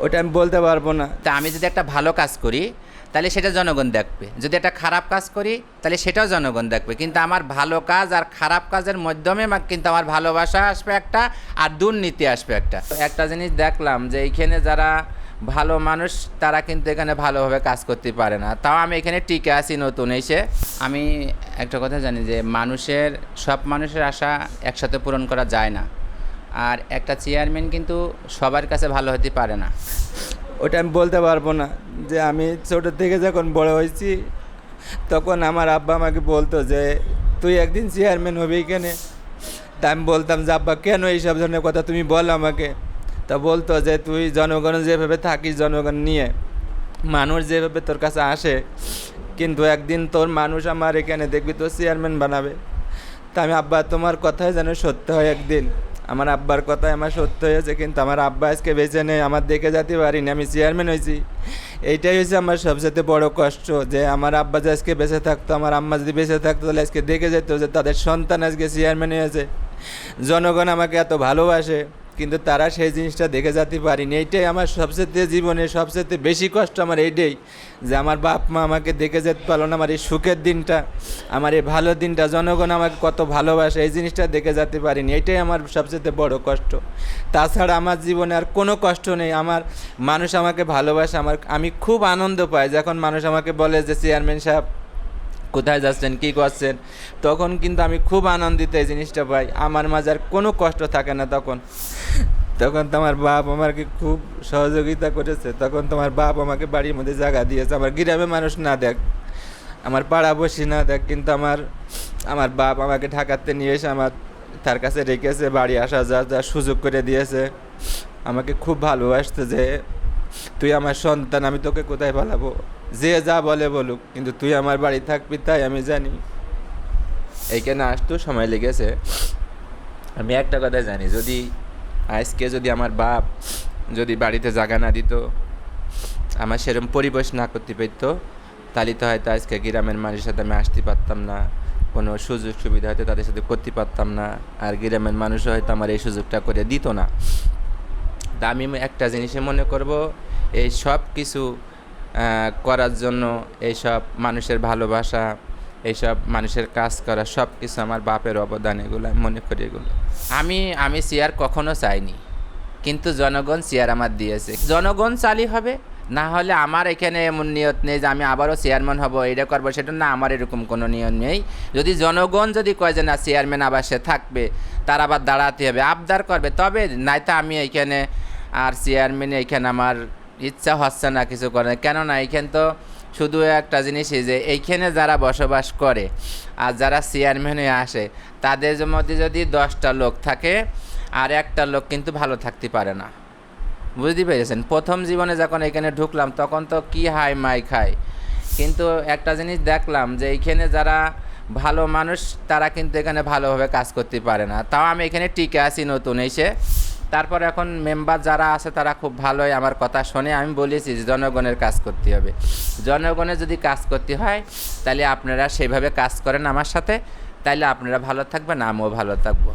ওটা আমি বলতে পারবো না। তা আমি যদি একটা ভালো কাজ করি তাহলে সেটা জনগণ দেখবে, যদি একটা খারাপ কাজ করি তাহলে সেটাও জনগণ দেখবে, কিন্তু আমার ভালো কাজ আর খারাপ কাজের মাধ্যমে কিন্তু আমার ভালোবাসা আসবে একটা, আর দুর্নীতি আসবে একটা। একটা জিনিস দেখলাম যে এইখানে যারা ভালো মানুষ তারা কিন্তু এখানে ভালোভাবে কাজ করতে পারে না, তাও আমি এখানে টিকে আছি নতুন এসে। আমি একটা কথা জানি যে সব মানুষের আশা একসাথে পূরণ করা যায় না, আর একটা চেয়ারম্যান কিন্তু সবার কাছে ভালো হতে পারে না। ওটা আমি বলতে পারবো না। যে আমি ছোটো থেকে যখন বড় হয়েছি তখন আমার আব্বা আমাকে বলতো যে তুই একদিন চেয়ারম্যান হবি এখানে। তা আমি বলতাম যে আব্বা কেন এইসব ধরনের কথা তুমি বল আমাকে। তা বলতো যে তুই জনগণ যেভাবে থাকিস, জনগণ নিয়ে মানুষ যেভাবে তোর কাছে আসে, কিন্তু একদিন তোর মানুষ আমার এখানে দেখবি তোর চেয়ারম্যান বানাবে। তা আমি আব্বা তোমার কথাই যেন সত্য হয় একদিন। আমার আব্বার কথাই আমার সত্য হয়েছে, কিন্তু আমার আব্বা আজকে বেঁচে নেই, আমার দেখে যেতে পারিনি, আমি চেয়ারম্যান হয়েছি। এইটাই হয়েছে আমার সবচেয়ে বড় কষ্ট, যে আমার আব্বা যে আজকে বেঁচে থাকতো, আমার আম্মা যদি বেঁচে থাকতো তাহলে আজকে দেখে যেত যে তাদের সন্তান আজকে চেয়ারম্যান হয়েছে। জনগণ আমাকে এত ভালোবাসে, কিন্তু তারা সেই জিনিসটা দেখে যেতে পারিনি। এইটাই আমার সবচেয়ে জীবনে সবচেয়ে বেশি কষ্ট আমার এইটাই, যে আমার বাপ মা আমাকে দেখে যেতে পারলো না। আমার এই সুখের দিনটা, আমার এই ভালো দিনটা, জনগণ আমাকে কত ভালোবাসে এই জিনিসটা দেখে যেতে পারিনি। এইটাই আমার সবচেয়ে বড় কষ্ট। তাছাড়া আমার জীবনে আর কোনো কষ্ট নেই। আমার মানুষ আমাকে ভালোবাসে, আমি খুব আনন্দ পাই যখন মানুষ আমাকে বলে যে চেয়ারম্যান সাহেব কোথায় যাচ্ছেন, কী করছেন, তখন কিন্তু আমি খুব আনন্দিত এই জিনিসটা পাই। আমার মাঝে আর কোনো কষ্ট থাকে না তখন। তখন তোমার বাপ আমাকে খুব সহযোগিতা করেছে, তখন তোমার বাপ আমাকে বাড়ির মধ্যে জায়গা দিয়েছে। আমার গ্রামে মানুষ না দেখ, আমার পাড়াবসি না দেখ, কিন্তু আমার বাপ আমাকে ঢাকাতে নিয়ে এসে তার কাছে রেখেছে, বাড়ি আসা যা সুযোগ করে দিয়েছে। আমাকে খুব ভালোবাসতো যে তুই আমার সন্তান, আমি তোকে কোথায় পালাবো, যে যা বলে বলুক, কিন্তু তুই আমার বাড়ি থাকবি, তাই আমি জানি। এইখানে আসতেও সময় লেগেছে। আমি একটা কথা জানি, যদি আমার বাপ যদি বাড়িতে জায়গা না দিত, আমার সেরকম পরিবেশ না করতে পারতো, তাহলে তো হয়তো আজকে গ্রামের মানুষের সাথে আমি আসতে পারতাম না, কোনো সুযোগ সুবিধা হয়তো তাদের সাথে করতে পারতাম না, আর গ্রামের মানুষও হয়তো আমার এই সুযোগটা করে দিত না। তা আমি একটা জিনিসে মনে করব, এই সব কিছু করার জন্য এইসব মানুষের ভালোবাসা, এইসব মানুষের কাজ করা, সব কিছু আমার বাপের অবদান, এগুলো আমি মনে করি। এগুলো আমি চেয়ার কখনো চাইনি, কিন্তু জনগণ চেয়ার আমার দিয়েছে। জনগণ চালি হবে, না হলে আমার এখানে এমন নিয়ত নেই যে আমি আবারও চেয়ারম্যান হব, এটা করবো সেটা না, আমার এরকম কোনো নিয়ম নেই। যদি জনগণ কয় যে না চেয়ারম্যান আবার সে থাকবে, তার আবার দাঁড়াতে হবে, আবদার করবে, তবে নাইতো আমি এইখানে আর চেয়ারম্যানে এইখানে আমার ইচ্ছা হচ্ছে না কিছু করে। কেননা এইখানে তো শুধু একটা জিনিসই যে এইখানে যারা বসবাস করে আর যারা চেয়ারম্যান হয়ে আসে, তাদের মধ্যে যদি 10টা লোক থাকে আর একটা লোক কিন্তু ভালো থাকতে পারে না, বুঝতে পেরেছেন? প্রথম জীবনে যখন এখানে ঢুকলাম তখন তো কি হাই মাই খাই, কিন্তু একটা জিনিস দেখলাম যে এইখানে যারা ভালো মানুষ তারা কিন্তু এখানে ভালোভাবে কাজ করতে পারে না, তাও আমি এখানে টিকে আছি নতুন এসে। তারপর এখন মেম্বার যারা আছে তারা খুব ভালোই আমার কথা শোনে। আমি বলেছি যে জনগণের কাজ করতে হবে, জনগণের যদি কাজ করতে হয় তাহলে আপনারা সেইভাবে কাজ করেন আমার সাথে, তাইলে আপনারা ভালো থাকবেন, আমিও ভালো থাকবো।